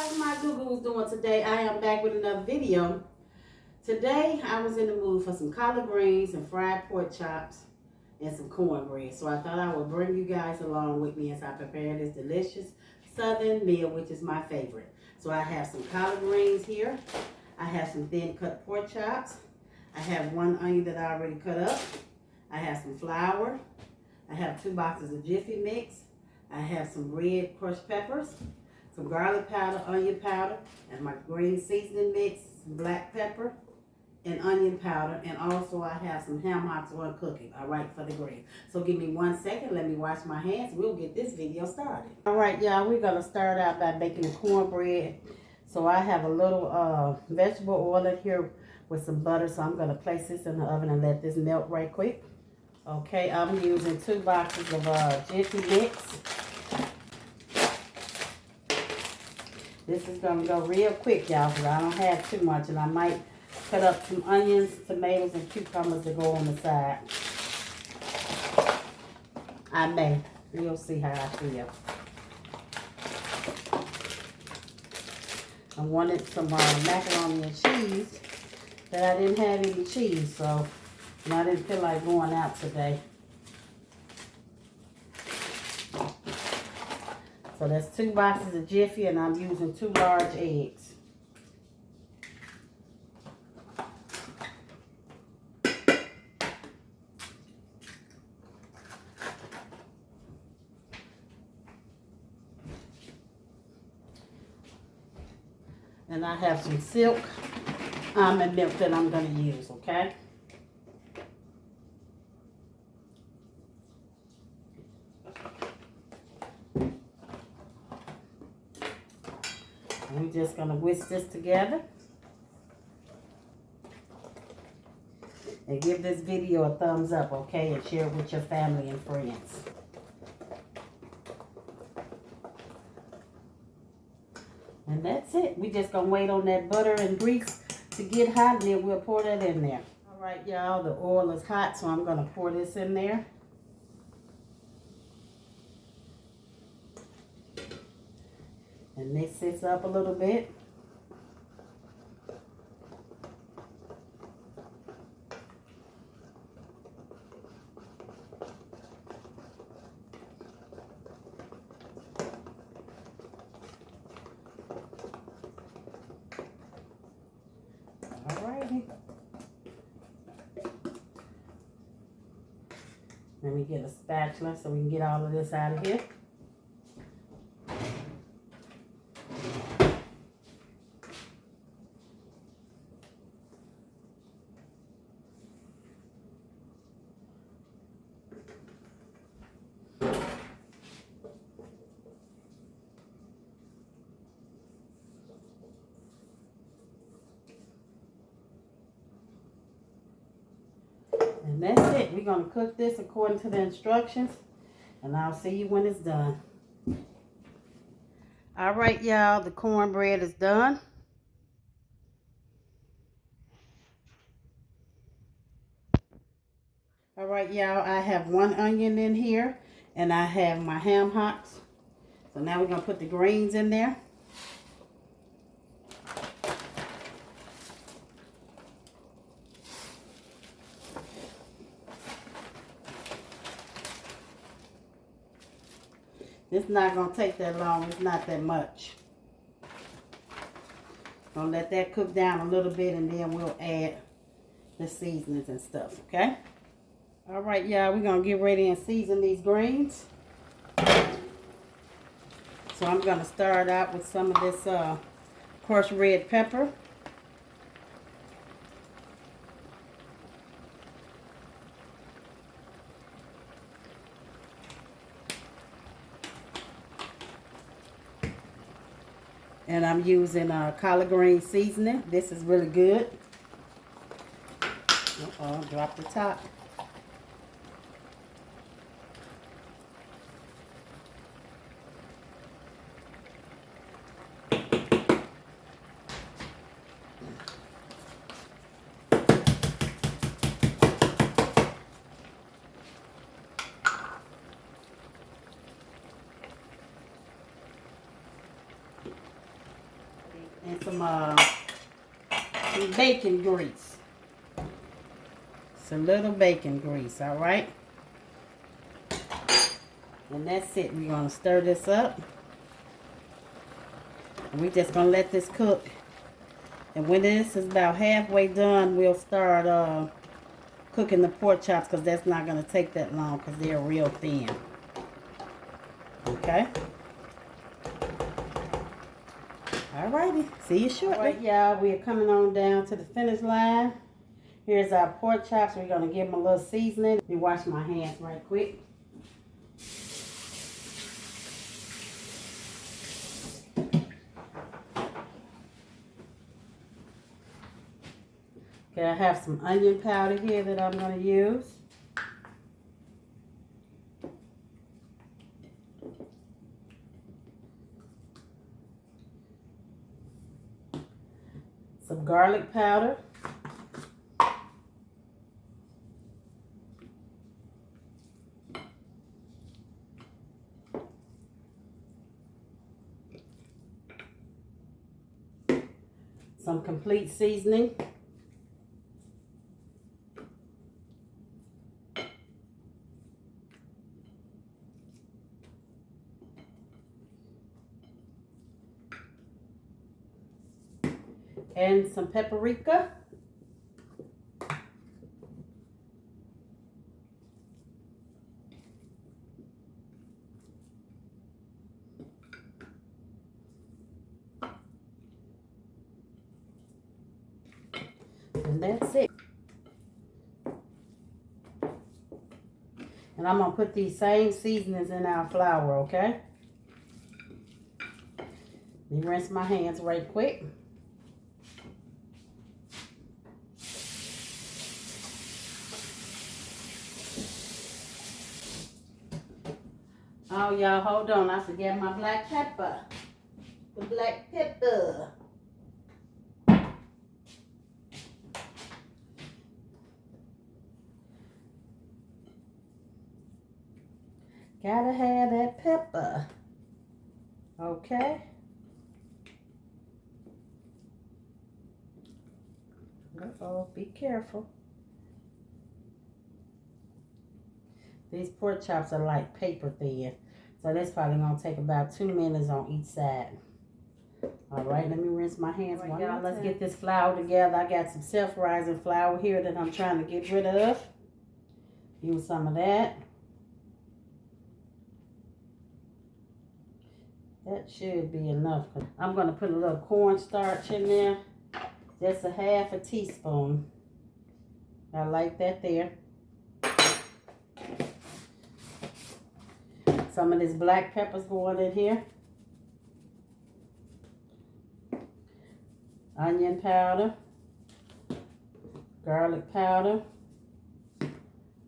How's my goo-goos doing today? I am back with another video. Today I was in the mood for some collard greens and fried pork chops and some cornbread. So I thought I would bring you guys along with me as I prepare this delicious southern meal, which is my favorite. So I have some collard greens here. I have some thin cut pork chops. I have one onion that I already cut up. I have some flour. I have 2 boxes of Jiffy mix. I have some red crushed peppers, some garlic powder, onion powder, and my green seasoning mix, some black pepper, and onion powder. And also I have some ham hocks on cooking, all right, for the grill. So give me 1 second, let me wash my hands. We'll get this video started. All right, y'all, we're gonna start out by making the cornbread. So I have a little vegetable oil in here with some butter. So I'm gonna place this in the oven and let this melt right quick. Okay, I'm using 2 boxes of Jiffy mix. This is going to go real quick, y'all, because I don't have too much. And I might cut up some onions, tomatoes, and cucumbers to go on the side. I may. You'll see how I feel. I wanted some macaroni and cheese, but I didn't have any cheese, so I didn't feel like going out today. So that's 2 boxes of Jiffy, and I'm using 2 large eggs. And I have some silk almond milk that I'm going to use, okay? We're just going to whisk this together and give this video a thumbs up, okay? And share it with your family and friends. And that's it. We're just going to wait on that butter and grease to get hot, and then we'll pour that in there. All right, y'all, the oil is hot, so I'm going to pour this in there. And mix this up a little bit. Alrighty. Let me get a spatula so we can get all of this out of here. And that's it. We're going to cook this according to the instructions. And I'll see you when it's done. All right, y'all. The cornbread is done. All right, y'all. I have 1 onion in here. And I have my ham hocks. So now we're going to put the greens in there. It's not going to take that long. It's not that much. Gonna let that cook down a little bit, and then we'll add the seasonings and stuff, okay? All right, y'all, we're going to get ready and season these greens. So I'm going to start out with some of this crushed red pepper. And I'm using collard green seasoning. This is really good. Uh-oh, drop the top. some bacon grease. Some little bacon grease, all right? And that's it. We're going to stir this up. And we're just going to let this cook. And when this is about halfway done, we'll start cooking the pork chops, because that's not going to take that long because they're real thin. Okay? Alrighty. See you shortly. Alright, y'all. We are coming on down to the finish line. Here's our pork chops. We're going to give them a little seasoning. Let me wash my hands right quick. Okay, I have some onion powder here that I'm going to use. Some garlic powder. Some complete seasoning. And some paprika. And that's it. And I'm going to put these same seasonings in our flour, okay? Let me rinse my hands right quick. Oh, y'all, hold on. I forgot my black pepper. The black pepper. Gotta have that pepper. Okay. Uh-oh, be careful. These pork chops are like paper thin. So that's probably going to take about 2 minutes on each side. All right, let me rinse my hands. All right, y'all, let's get this flour together. I got some self-rising flour here that I'm trying to get rid of. Use some of that. That should be enough. I'm going to put a little cornstarch in there. Just a half a teaspoon. I like that there. Some of this black pepper's going in here. Onion powder. Garlic powder.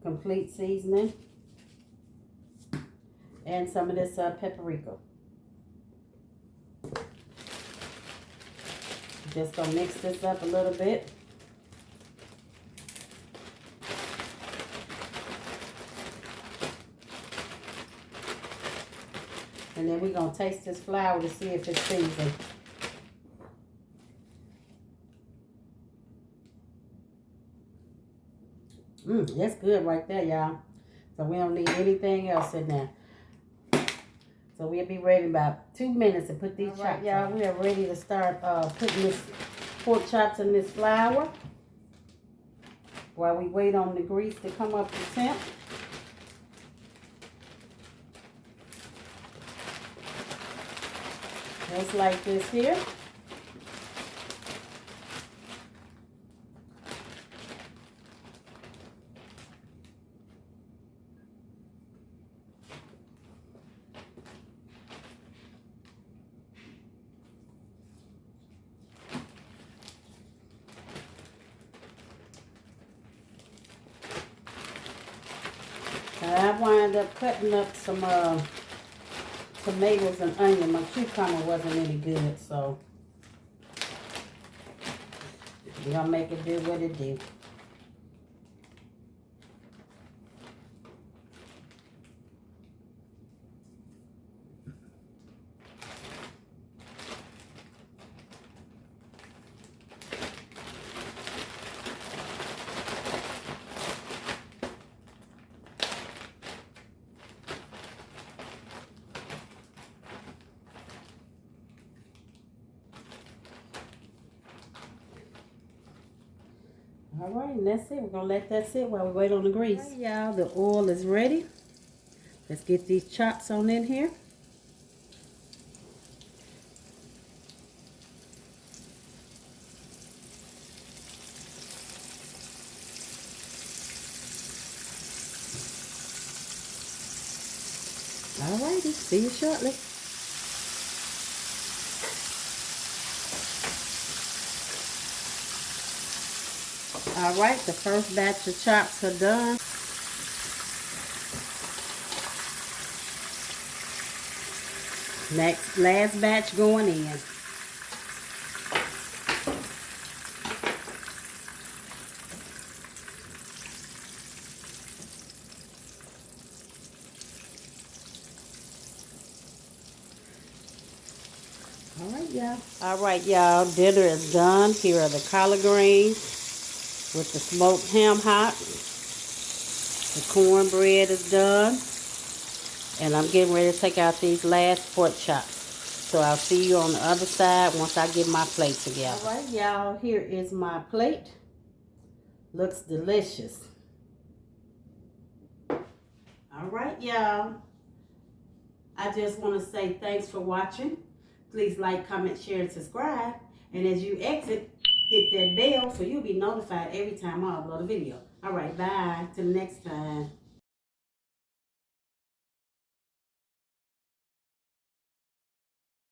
Complete seasoning. And some of this paprika. Just gonna mix this up a little bit. And then we're gonna taste this flour to see if it's seasoned. That's good right there, y'all. So we don't need anything else in there. So we'll be ready in about 2 minutes to put these chops. Y'all, we are ready to start putting this pork chops in this flour while we wait on the grease to come up to temp. Just like this here. I wind up cutting up some tomatoes and onion. My cucumber wasn't any good, so we're gonna make it do what it do. All right, and that's it. We're going to let that sit while we wait on the grease. All right, y'all, the oil is ready. Let's get these chops on in here. All righty, see you shortly. All right, the first batch of chops are done. Last batch going in. All right, y'all. All right, y'all. Dinner is done. Here are the collard greens with the smoked ham hocks. The cornbread is done. And I'm getting ready to take out these last pork chops. So I'll see you on the other side once I get my plate together. All right, y'all. Here is my plate. Looks delicious. All right, y'all. I just want to say thanks for watching. Please like, comment, share, and subscribe. And as you exit, hit that bell so you'll be notified every time I upload a video. All right, bye. Till next time.